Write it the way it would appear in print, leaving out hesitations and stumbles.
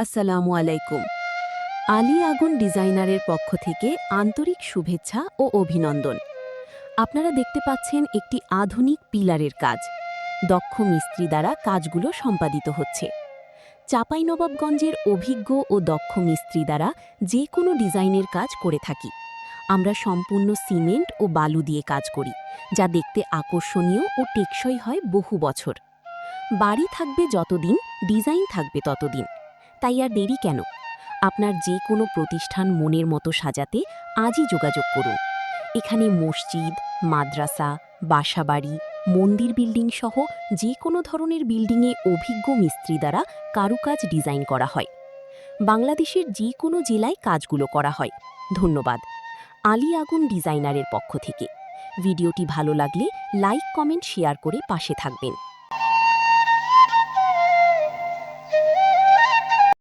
আসসালামু আলাইকুম। আলী আগুন ডিজাইনারের পক্ষ থেকে আন্তরিক শুভেচ্ছা ও অভিনন্দন। আপনারা দেখতে পাচ্ছেন একটি আধুনিক পিলারের কাজ। দক্ষ মিস্ত্রি দ্বারা কাজগুলো সম্পাদিত হচ্ছে। চাঁপাইনবাবগঞ্জের অভিজ্ঞ ও দক্ষ মিস্ত্রি দ্বারা যে কোনো ডিজাইনের কাজ করে থাকি। আমরা সম্পূর্ণ সিমেন্ট ও বালু দিয়ে কাজ করি, যা দেখতে আকর্ষণীয় ও টেকসই হয় বহু বছর। বাড়ি থাকবে যতদিন, ডিজাইন থাকবে ততদিন। তাই আর দেরি কেন? আপনার যে কোনো প্রতিষ্ঠান মনের মতো সাজাতে আজই যোগাযোগ করুন। এখানে মসজিদ, মাদ্রাসা, বাসাবাড়ি, মন্দির বিল্ডিং সহ যে কোনো ধরনের বিল্ডিংয়ে অভিজ্ঞ মিস্ত্রি দ্বারা কারুকাজ ডিজাইন করা হয়। বাংলাদেশের যে কোনো জেলায় কাজগুলো করা হয়। ধন্যবাদ। আলী আগুন ডিজাইনারের পক্ষ থেকে। ভিডিওটি ভালো লাগলে লাইক, কমেন্ট, শেয়ার করে পাশে থাকবেন।